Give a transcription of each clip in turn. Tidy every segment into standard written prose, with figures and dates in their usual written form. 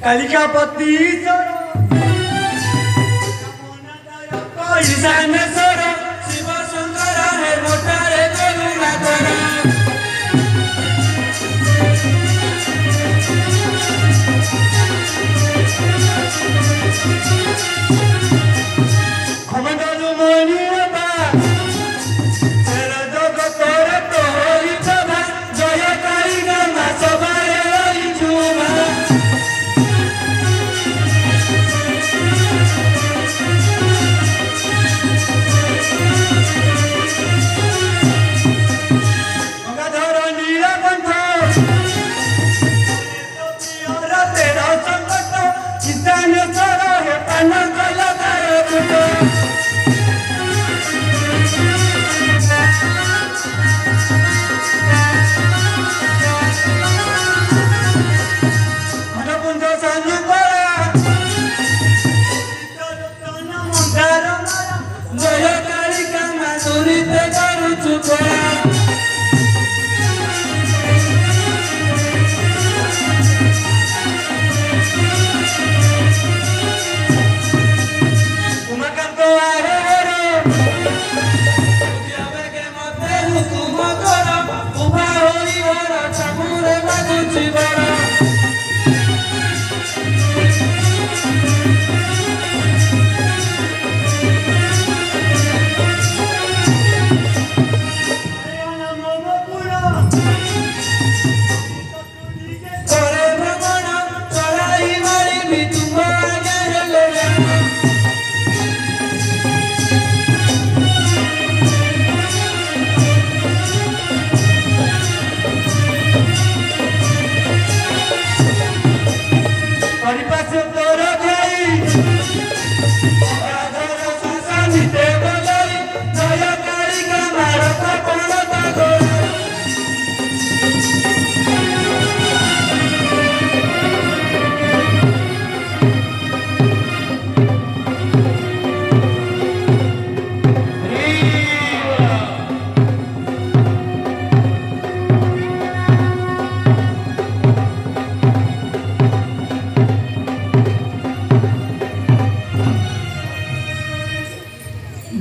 कालिकापति ईशानेश्वर शिव शंकर हे मोटारे करुणाकर खमंडलु मणि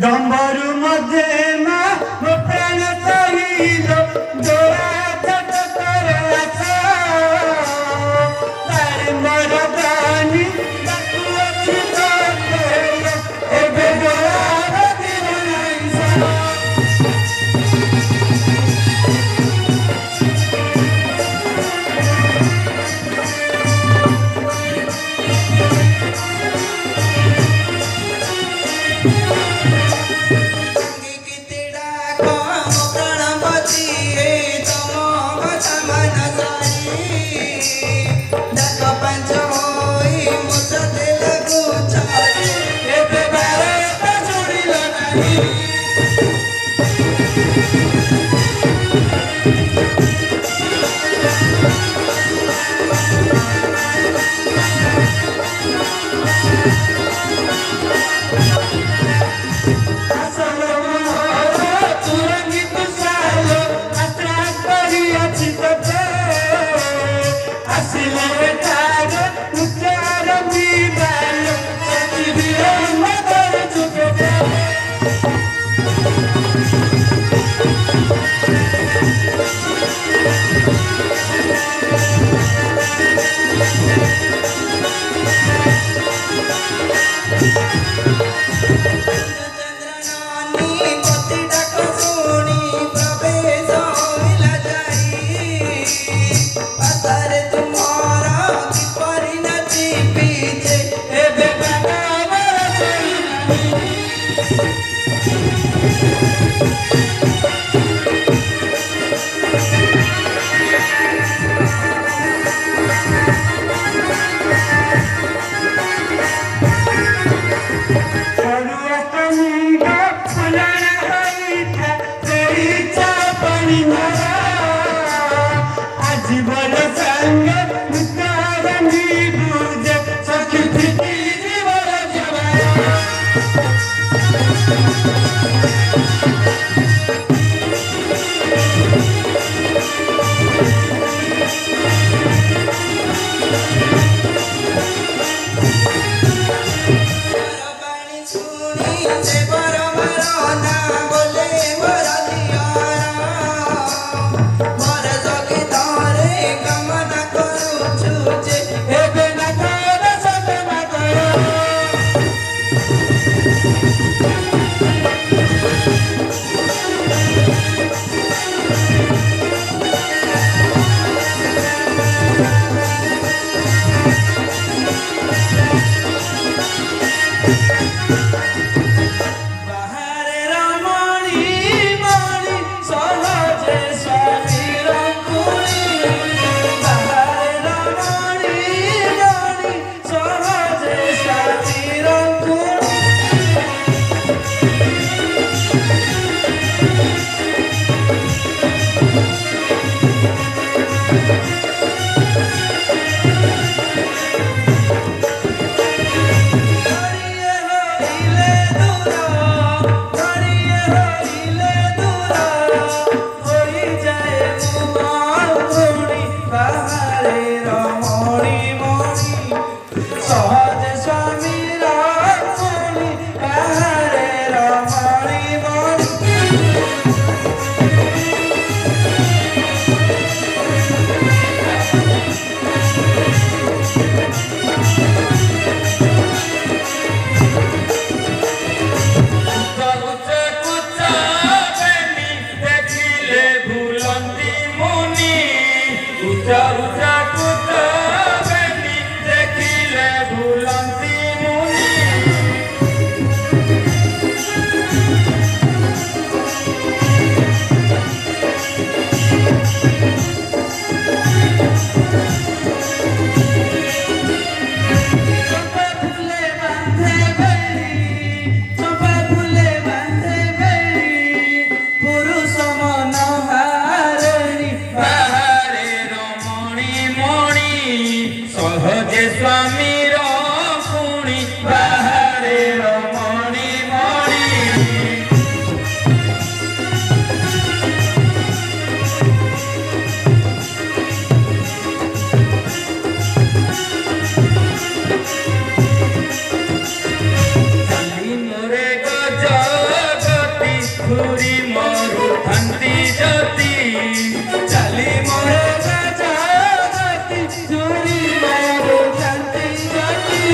डम्बरू मध्य मो प्राण सहिल जोड़ा छट कर तारे मर प्राणी एबे जोड़ा ଚାଲି ମୋରେ ଗଜଗତି ଘୁରି ମରୁଥାନ୍ତି ଯତି ଚାଲି ମୋରେ ଗଜଗତି ଘୁରି ମରୁଥାନ୍ତି ଯତି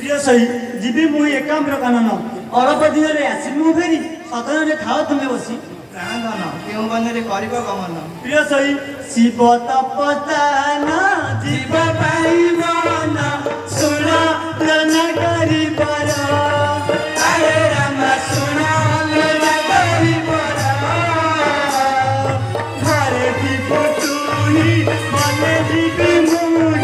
প্রিয় সই ଯିବି ମୁଁ ଏକାମ୍ର କାନନ ଅଳପ ଦିନରେ ଆସିବି ମୁଁ ଫେରି ସଦନରେ ଥାଅ ତୁମେ ବସି ପ୍ରାଣଧନ କେଉଁ ବନରେ କରିବ ଗମନ ପ୍ରିୟ ସଇ ଶିବ ତପତାନ ଯିବ ପାଇଁ ମନ ଶୁଣ ପ୍ରାଣ କରିବାର ଆରେ ରାମ ଶୁଣ ପ୍ରାଣ କରିବାର ଘରେ ଯିବ ତୁହି ମନେ ଯିବି ମୁନି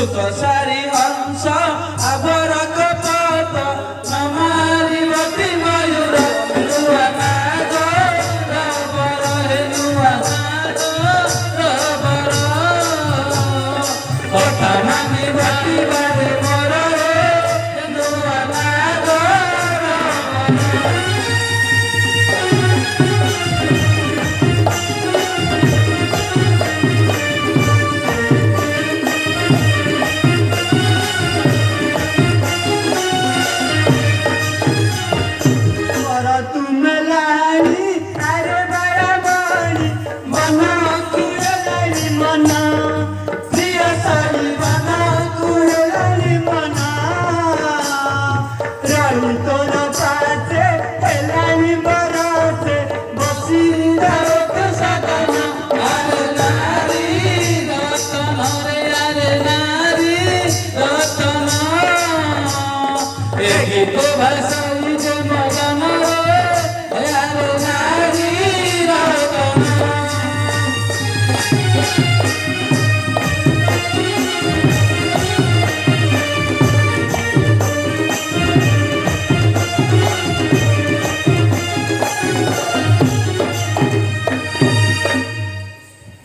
ଦୁଃଖ ସାରି ହଂସ ଆବର କପଟ ନମାରି ବତି ମୟୁର ନୂଆ ନାଗ ରବର ହେ ନୂଆ ନାଗ ରବର କଥା ମାନି ବତି ବାରେ ମୋର ନୂଆ ନାଗ ରବର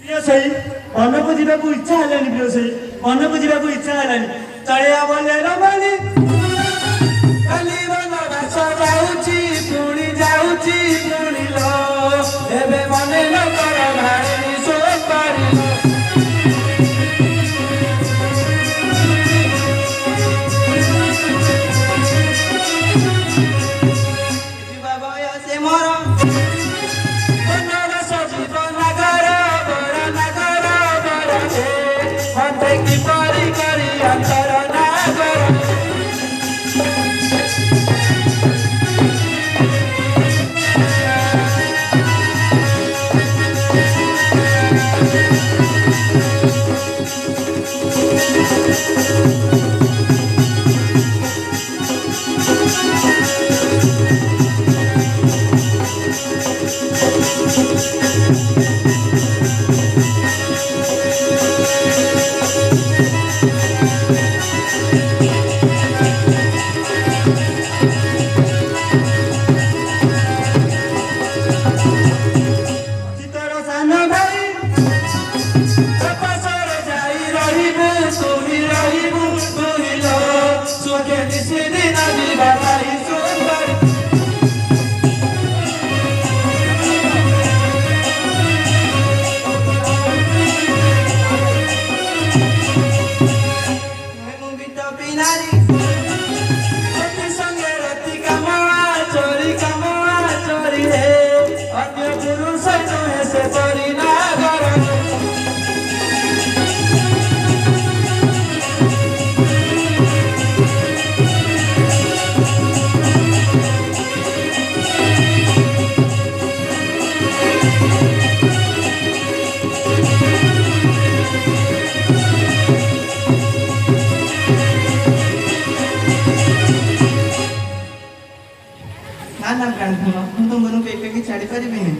ପ୍ରିୟ ସେଇ ବନକୁ ଯିବାକୁ ଇଚ୍ଛା ହେଲାନି। ପ୍ରିୟ ସେଇ ବନକୁ ଯିବାକୁ ଇଚ୍ଛା ହେଲାନି। ଚଳିଆ ବଲେ ରମାନି କାଲି ବନବାସ ଯାଉଛି ପୁଣି ଯାଉଛି ପୁଣି ଲୋ ଏବେ ମନେ ନ କର ଭାଇ ସୋପାରିଲ ଯିବା ବୟସେ ମୋର ବନବାସ ଯିବ ନାଗର ବର ନାଗର ବର ହେ ମତେ କିପରି କରି ଅନ୍ତର ନାଗର ଶୀତର ସାନ ଭାଇ ତପସ୍ୟାରେ ଯାଇ ରହିବୁ ତୁହି ରହିବୁ ତୁହି ଲୋ ସୁଖେ ନିଶିଦିନ ଯିବା ପାଇଁ ସୁନ୍ଦର ମୁଁ ବି ତ ପିନାରୀ ଅତି ସଙ୍ଗେ ରତି କାମ ଚୋରି ହେ ଅନ୍ୟ ପୁରୁଷ ନୁହେଁ ସେ ପରି ନାଗର ନା ନା ପ୍ରାଣୀଧନ ମୁଁ ତୁମମାନଙ୍କୁ ଏକାକି ଛାଡ଼ିପାରିବିନି।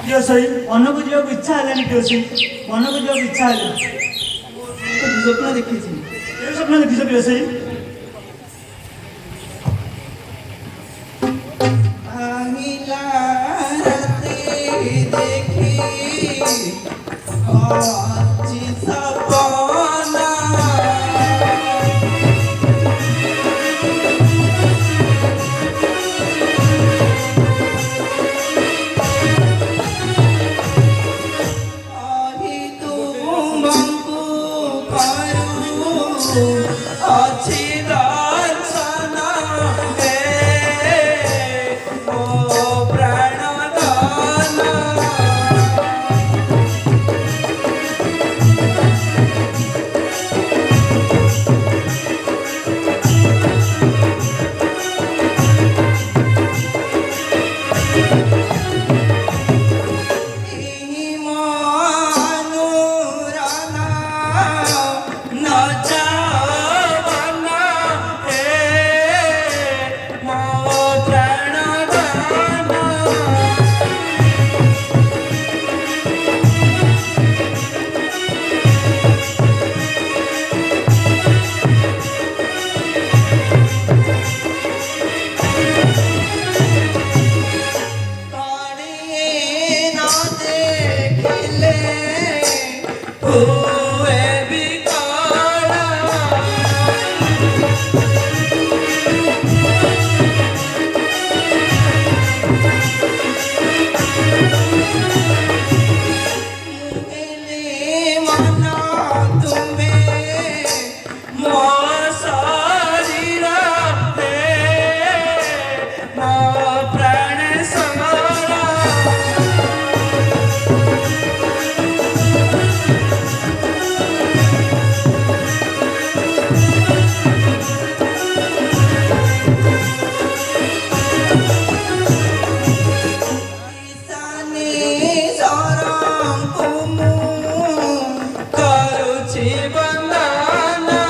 ପ୍ରିୟ ସେଇ ବନକୁ ଯିବାକୁ ଇଚ୍ଛା ହେଲାନି। ପ୍ରିୟ ସେଇ ବନକୁ ଯିବାକୁ ଇଚ୍ଛା ହେଲାନି। ମୁଁ ସ୍ୱପ୍ନ ଦେଖିଛି ଏ ସ୍ୱପ୍ନ ଦେଖିଛ ପ୍ରିୟ ସେଇ? আহিলা রাতে দেখি আজি সপনা আহি তুমଙ୍କୁ করু ଅଛି ଦର୍ଶନ ହେ ମୋ ପ୍ରାଣଧନ ଏହି ମନୁରନା ନ ଯାବନା ହେ ମୋ ପ୍ରାଣଧନ ତଳେ ନ ଦେଖିଲେ ହୁଏ ବିକଳ ହେଲେ ମନ ତୁମେ ମୋ ଶରୀର ହେ ମୋ ପ୍ରାଣ ସମର ଈଶାନି ସରଙ୍କୁ ମୁଁ କରୁଛି ବନ୍ଦନା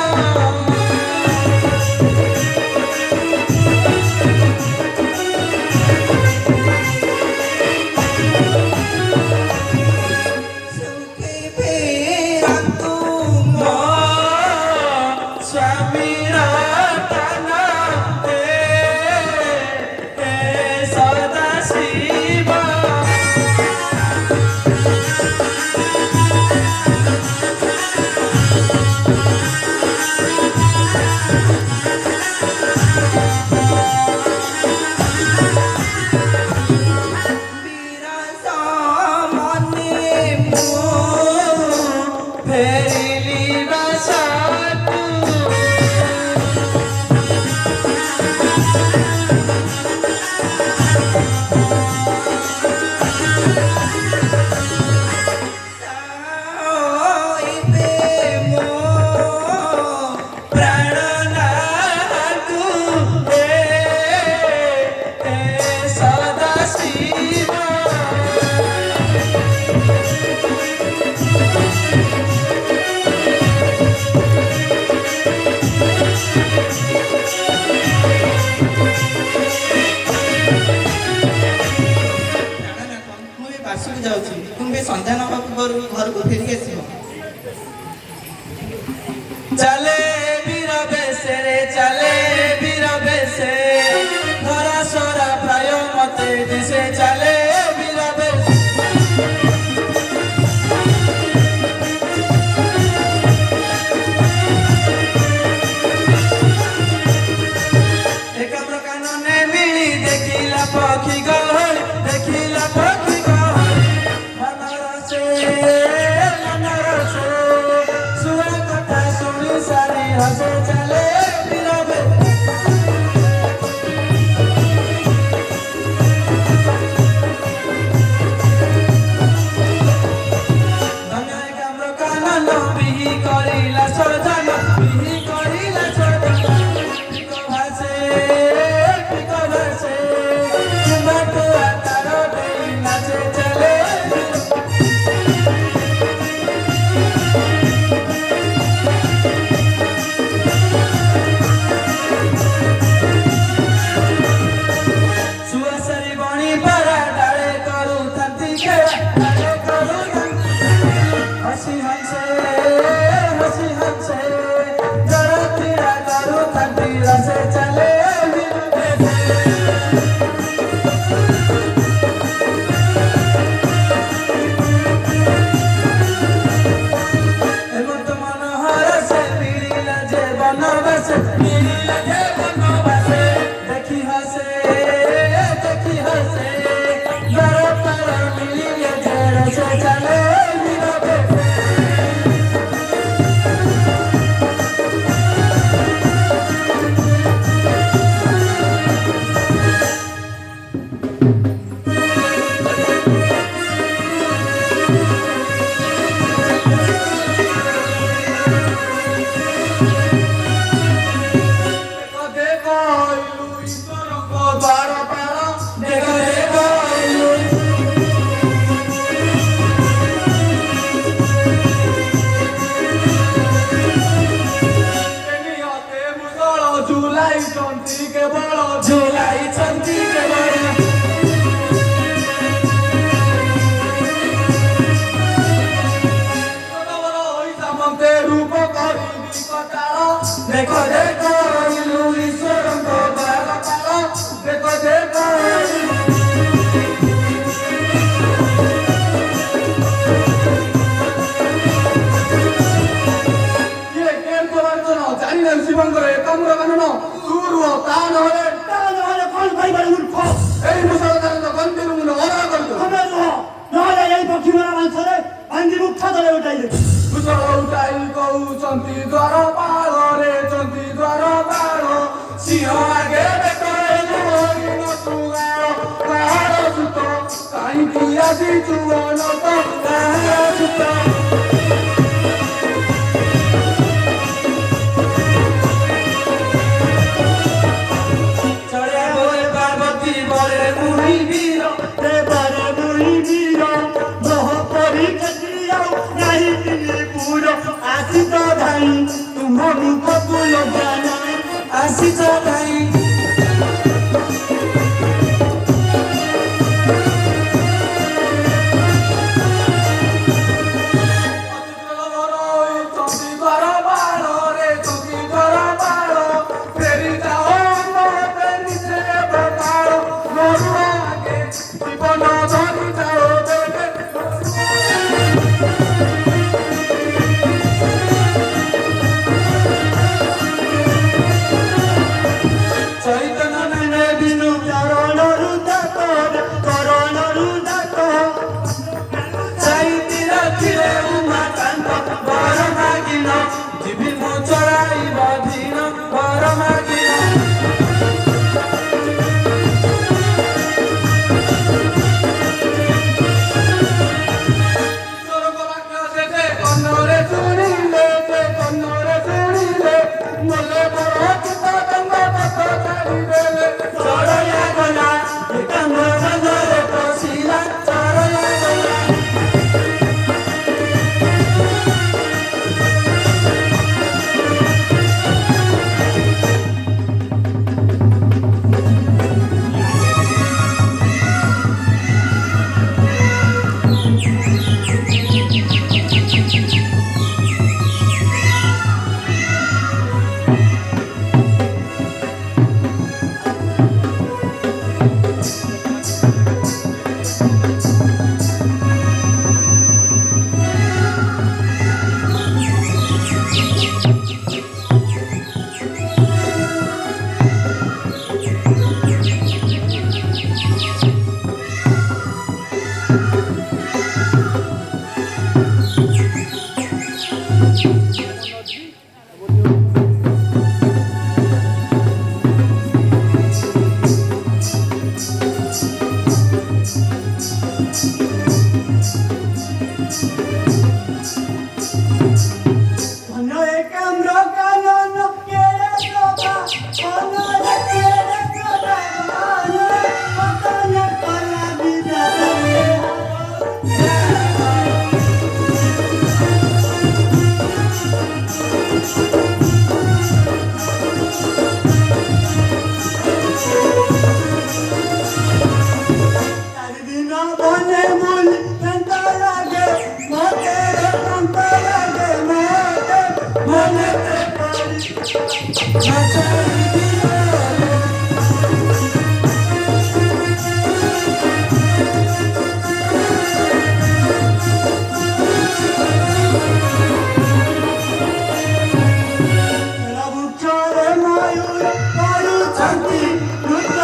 ତୁମେ ସନ୍ଧ୍ୟା ନେବା ପୂର୍ବରୁ ଘରକୁ ଫେରିକି ଆସିବ। चले वीर बेसे रे चले वीर बेसे धरा सोरा प्राय मते दिसे चले वीर बेसे एक प्रकार ने मिली देखिला पक्षी गहरी देखिला पक्षी गहरी मनरसे सुआ कथा सुनी सारी हसे चले वीर बेसे धन्य काम्र कानन बिही करिला सजन बिही करिला सजन टिको भासे चुम्बक आकार देई नाचे चले सुअसरी बणी परा डाले करू तंती खेला डाले करू हसी हंसे जरा पीड़ा करू तंती रसे चले वीर बेसे हेमंत मनोहर से मिलिला जे बनवासे देखी हसे जरा पर मिलिले जे रसे चले वीर बेसे देखो ईश्वरଙ୍କ ଦ୍ୱାର ପାର ଦେଖ ନିୟତେ ମୁଦଳ ଝୁଲାଇଛନ୍ତି କେବଳ ତୋର ହୋଇ ସାମନ୍ତେ ରୂପ କରି ବିକଟାଳ ଦେଖ ଇଲୁ ଈଶ୍ୱରଙ୍କ ଦ୍ୱାର ପାଳ ଦେଖ ଇଏ କେନ୍ କରାର୍ଜନ ଜାଣିନେନ୍ ଶିବଙ୍କର ଏକାମ୍ର କାନନ ତୁ ରୁହ ତା ନହେଲେ କ'ଣ କହିବାର ମୂର୍ଖ ଏଇ ମୁସଳଧାରଙ୍କ ଗନ୍ତିରୁ ମୁଁ ଅଲଗା କରିଦେବୁ ତମେ ରୁହ ନହେଲେ ଏଇ ପକ୍ଷୀମାନ ମାଂସରେ ଭାଙ୍ଗି ମୁଖ ତଳେ ଉଠାଇଲେ କୁଶଳ ଉଠାଇ କହୁଛନ୍ତି ଦ୍ୱାର ପାଳରେ ଚନ୍ତି ଦ୍ୱାର ପାଳ ସିଂହ ଆଗେ ଦେଖେଇଲୁ ହରିଣ ଶୃଙ୍ଗାର କାହାର ସୁତ କାହିଁକି ଆସିଛୁ ଅନନ୍ତ କାହାର ସୁତ ଚଳିଆ ବୋଲେ ପାର୍ବତୀ ବଳେ ମୁନି ବୀର ଦେବାରେ ମୁଇ ବୀର ଗ୍ରହ ପରି ଆଉ ନାହିଁ ତିନି ପୁର ଆସିତ ଧାଇ ତୁମ ମୁଖକୁ ଲଗାନା ଆସିଛ ଭାଇ ବୃକ୍ଷରେ ମୟୂର କରୁଛନ୍ତି ନୃତ୍ୟ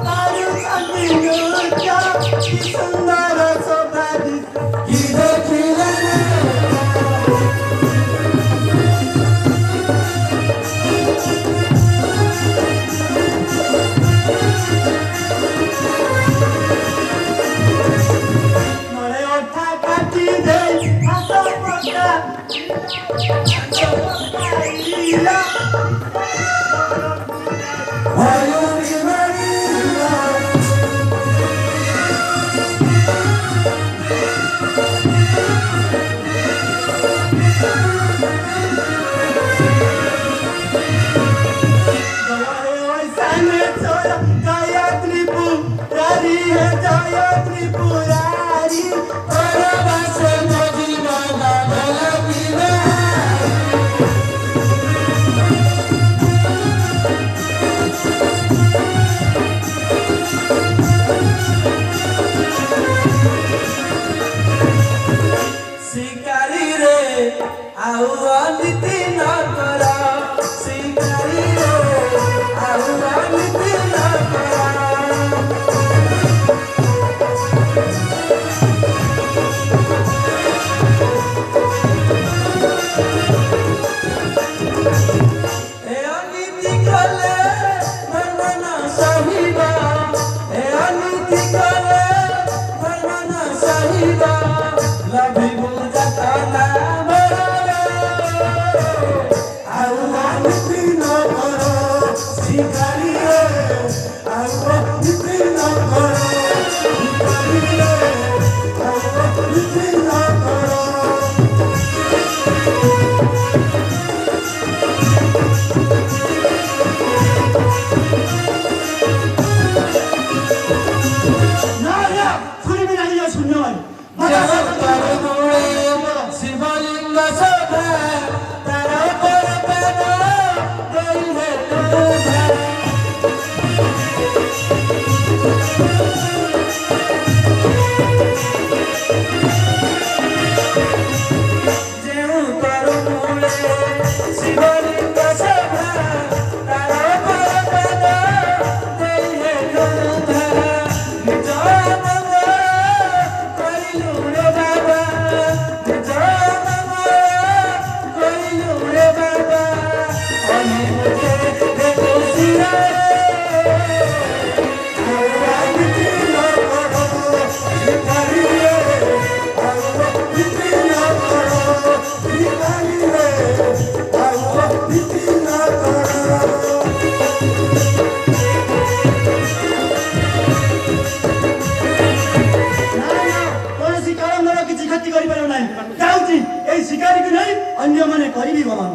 କରୁଛନ୍ତି ନୃତ୍ୟ କି ସୁନ୍ଦର ଶୋଭା କି ଦେଖିଲେ ମଳେ ଅଠା କାଟି ଦେଇ ହାତ ପକା ମୟୂରୀ ମାରିଲା ପରବାସ ମଜିବା ଭଲ ପିଲା ଶିକାରୀରେ ଆଉ ଅନୀତି ନ କର ଶିକାରୀରେ ଆଉ ଅନୀତି ନ କର ଏ ଅନୀତି କଲେ ଧର୍ମ ନ ସହିବ ଏ ଅନୀତି କଲେ ଧର୍ମ ନ ସହିବ ଲଭିବୁ ଯାତନା ମରରେ ଆଉ ଅନୀତି ନ କର ଶିକାରୀରେ ଆଉ ଅନୀତି ନ କର ଶିକାରୀରେ ଆଉ ଅନୀତି ନ କର ଶିବଲିଙ୍ଗ ସଭା ତାର ପରପାଦ ଦେଇଲେ ତୁଧା ଯେଉଁ ତରୁ ମୂଳେ ଶିବଲିଙ୍ଗ ସଭା ତାର ପରପାଦ ଦେଇଲେ ତୁଧା ନିଜ ମଙ୍ଗଳ କରିଲୁ ରେ ବାବା ନିଜ ମଙ୍ଗଳ କରିଲୁ ରେ ବାବା ଅନିମୁଖେ ଦେଖୁସିରେ ଆଉ ଅନୀତି ନ କର ଶିକାରୀରେ ଆଉ ଅନୀତି ନ କର ଶିକାରୀରେ ଆଉ ଅନୀତି ନ କର କୌଣସି କାରଣର କିଛି କ୍ଷତି କରିପାରିବ ନାହିଁ ଯାଉଛି ଏଇ ଶିକାରୀକୁ ନେଇ ଅନ୍ୟମାନେ କରିବି ଗମନ